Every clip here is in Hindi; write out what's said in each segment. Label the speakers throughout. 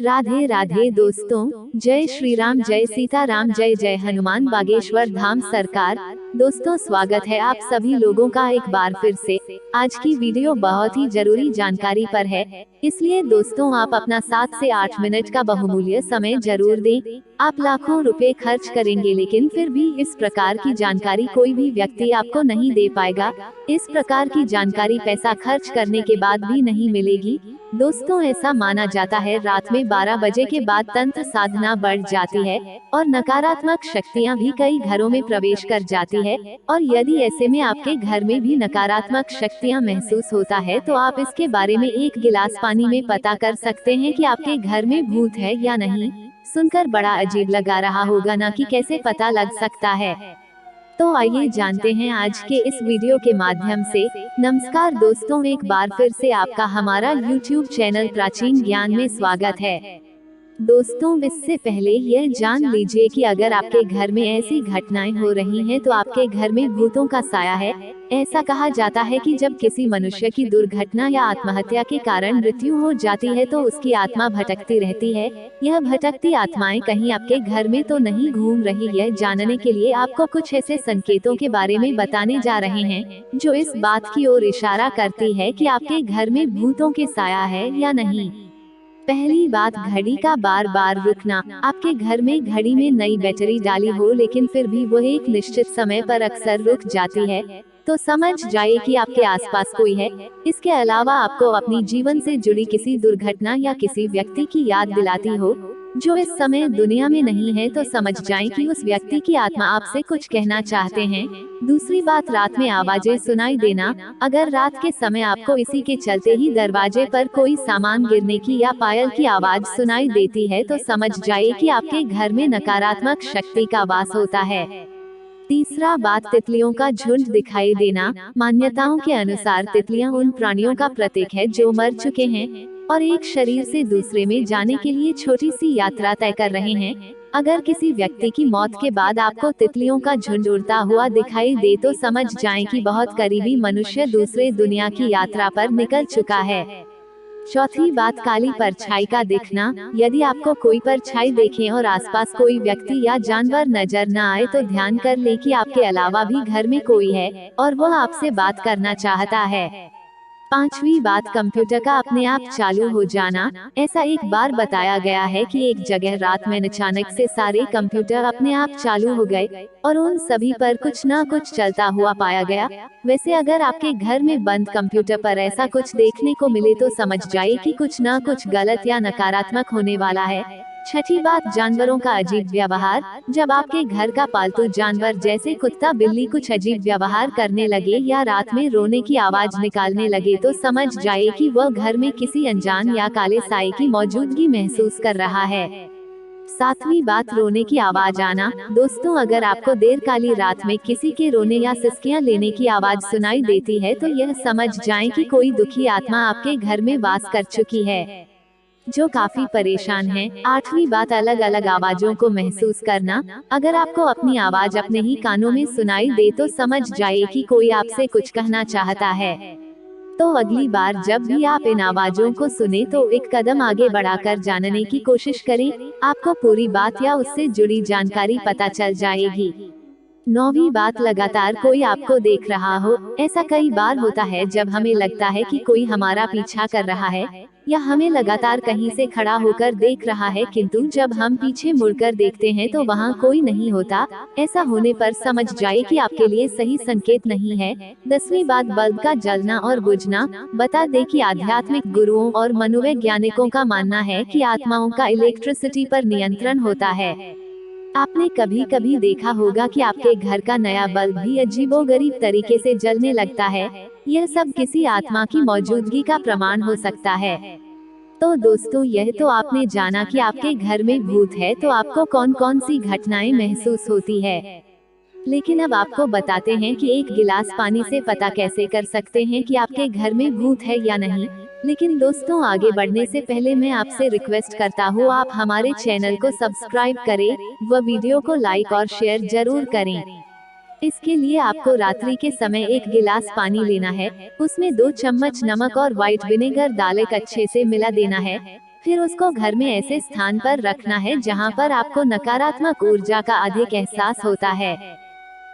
Speaker 1: राधे राधे दोस्तों, जय श्री राम, जय सीताराम, जय जय हनुमान बागेश्वर धाम सरकार। दोस्तों, स्वागत है आप सभी लोगों का एक बार फिर से। आज की वीडियो बहुत ही जरूरी जानकारी पर है, इसलिए दोस्तों आप अपना 7 से 8 मिनट का बहुमूल्य समय जरूर दें। आप लाखों रुपए खर्च करेंगे लेकिन फिर भी इस प्रकार की जानकारी कोई भी व्यक्ति आपको नहीं दे पाएगा। इस प्रकार की जानकारी पैसा खर्च करने के बाद भी नहीं मिलेगी। दोस्तों, ऐसा माना जाता है रात में 12 बजे के बाद तंत्र साधना बढ़ जाती है और नकारात्मक शक्तियां भी कई घरों में प्रवेश कर जाती है। और यदि ऐसे में आपके घर में भी नकारात्मक शक्तियां महसूस होता है तो आप इसके बारे में एक गिलास पानी में पता कर सकते हैं कि आपके घर में भूत है या नहीं। सुनकर बड़ा अजीब लगा रहा होगा ना कि कैसे पता लग सकता है। तो आइए जानते हैं आज के इस वीडियो के माध्यम से। नमस्कार दोस्तों, एक बार फिर से आपका हमारा YouTube चैनल प्राचीन ज्ञान में स्वागत है। दोस्तों, इससे पहले यह जान लीजिए कि अगर आपके घर में ऐसी घटनाएं हो रही हैं तो आपके घर में भूतों का साया है। ऐसा कहा जाता है कि जब किसी मनुष्य की दुर्घटना या आत्महत्या के कारण मृत्यु हो जाती है तो उसकी आत्मा भटकती रहती है। यह भटकती आत्माएं कहीं आपके घर में तो नहीं घूम रही। यह जानने के लिए आपको कुछ ऐसे संकेतों के बारे में बताने जा रहे हैं जो इस बात की ओर इशारा करती है कि आपके घर में भूतों के साया है या नहीं। पहली बात, घड़ी का बार बार रुकना। आपके घर में घड़ी में नई बैटरी डाली हो लेकिन फिर भी वह एक निश्चित समय पर अक्सर रुक जाती है तो समझ जाइए कि आपके आसपास कोई है। इसके अलावा आपको अपनी जीवन से जुड़ी किसी दुर्घटना या किसी व्यक्ति की याद दिलाती हो जो इस समय दुनिया में नहीं है तो समझ जाएं कि उस व्यक्ति की आत्मा आपसे कुछ कहना चाहते हैं। दूसरी बात, रात में आवाजें सुनाई देना। अगर रात के समय आपको इसी के चलते ही दरवाजे पर कोई सामान गिरने की या पायल की आवाज सुनाई देती है तो समझ जाइए कि आपके घर में नकारात्मक शक्ति का वास होता है। तीसरा बात, तितलियों का झुंड दिखाई देना। मान्यताओं के अनुसार तितलियां उन प्राणियों का प्रतीक है जो मर चुके हैं और एक शरीर से दूसरे में जाने के लिए छोटी सी यात्रा तय कर रहे हैं। अगर किसी व्यक्ति की मौत के बाद आपको तितलियों का झुंड उड़ता हुआ दिखाई दे तो समझ जाएं कि बहुत करीबी मनुष्य दूसरे दुनिया की यात्रा पर निकल चुका है। चौथी बात, काली परछाई का दिखना। यदि आपको कोई परछाई देखें और आसपास कोई व्यक्ति या जानवर नजर न आए तो ध्यान कर लें कि आपके अलावा भी घर में कोई है और वह आपसे बात करना चाहता है। पांचवी बात, कंप्यूटर का अपने आप चालू हो जाना। ऐसा एक बार बताया गया है कि एक जगह रात में अचानक से सारे कंप्यूटर अपने आप चालू हो गए और उन सभी पर कुछ न कुछ चलता हुआ पाया गया। वैसे अगर आपके घर में बंद कंप्यूटर पर ऐसा कुछ देखने को मिले तो समझ जाइए कि कुछ न कुछ गलत या नकारात्मक होने वाला है। छठी बात, जानवरों का अजीब व्यवहार। जब आपके घर का पालतू जानवर जैसे कुत्ता बिल्ली कुछ अजीब व्यवहार करने लगे या रात में रोने की आवाज निकालने लगे तो समझ जाइए कि वह घर में किसी अनजान या काले साए की मौजूदगी महसूस कर रहा है। सातवीं बात, रोने की आवाज आना। दोस्तों, अगर आपको देर काली रात में किसी के रोने या सिसकियां लेने की आवाज सुनाई देती है तो यह समझ जाएं कि कोई दुखी आत्मा आपके घर में वास कर चुकी है जो काफी परेशान है। आठवीं बात, अलग अलग आवाजों को महसूस करना। अगर आपको अपनी आवाज अपने ही कानों में सुनाई दे तो समझ जाइए कि कोई आपसे कुछ कहना चाहता है। तो अगली बार जब भी आप इन आवाजों को सुने तो एक कदम आगे बढ़ाकर जानने की कोशिश करें। आपको पूरी बात या उससे जुड़ी जानकारी पता चल जाएगी। नौवीं बात, लगातार कोई आपको देख रहा हो। ऐसा कई बार होता है जब हमें लगता है कि कोई हमारा पीछा कर रहा है या हमें लगातार कहीं से खड़ा होकर देख रहा है, किंतु जब हम पीछे मुड़कर देखते हैं तो वहाँ कोई नहीं होता। ऐसा होने पर समझ जाए कि आपके लिए सही संकेत नहीं है। 10वीं बात, बल्ब का जलना और बुझना। बता दें कि आध्यात्मिक गुरुओं और मनोवैज्ञानिकों का मानना है कि आत्माओं का इलेक्ट्रिसिटी पर नियंत्रण होता है। आपने कभी कभी देखा होगा कि आपके घर का नया बल्ब भी अजीबोगरीब तरीके से जलने लगता है। यह सब किसी आत्मा की मौजूदगी का प्रमाण हो सकता है। तो दोस्तों, यह तो आपने जाना कि आपके घर में भूत है, तो आपको कौन कौन सी घटनाएं महसूस होती है। लेकिन अब आपको बताते हैं कि एक गिलास पानी से पता कैसे कर सकते हैं कि आपके घर में भूत है या नहीं। लेकिन दोस्तों, आगे बढ़ने से पहले मैं आपसे रिक्वेस्ट करता हूँ आप हमारे चैनल को सब्सक्राइब करें व वीडियो को लाइक और शेयर जरूर करें। इसके लिए आपको रात्रि के समय एक गिलास पानी लेना है, उसमें 2 चम्मच नमक और व्हाइट विनेगर डालकर अच्छे से मिला देना है। फिर उसको घर में ऐसे स्थान पर रखना है जहाँ पर आपको नकारात्मक ऊर्जा का अधिक एहसास होता है।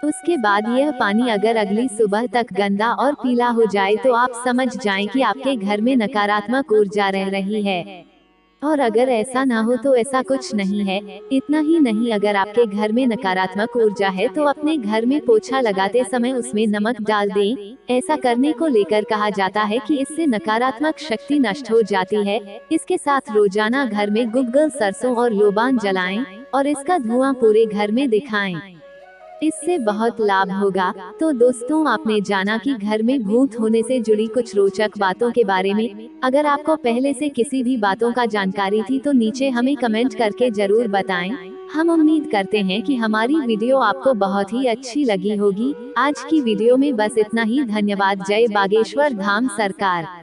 Speaker 1: उसके बाद यह पानी अगर अगली सुबह तक गंदा और पीला हो जाए तो आप समझ जाएं कि आपके घर में नकारात्मक ऊर्जा रह रही है। और अगर ऐसा ना हो तो ऐसा कुछ नहीं है। इतना ही नहीं, अगर आपके घर में नकारात्मक ऊर्जा है तो अपने घर में पोछा लगाते समय उसमें नमक डाल दें। ऐसा करने को लेकर कहा जाता है कि इससे नकारात्मक शक्ति नष्ट हो जाती है। इसके साथ रोजाना घर में गुग्गल, सरसों और लोबान जलाएं और इसका धुआं पूरे घर में दिखाएं। इससे बहुत लाभ होगा। तो दोस्तों, आपने जाना कि घर में भूत होने से जुड़ी कुछ रोचक बातों के बारे में। अगर आपको पहले से किसी भी बातों का जानकारी थी तो नीचे हमें कमेंट करके जरूर बताएं। हम उम्मीद करते हैं कि हमारी वीडियो आपको बहुत ही अच्छी लगी होगी। आज की वीडियो में बस इतना ही। धन्यवाद। जय बागेश्वर धाम सरकार।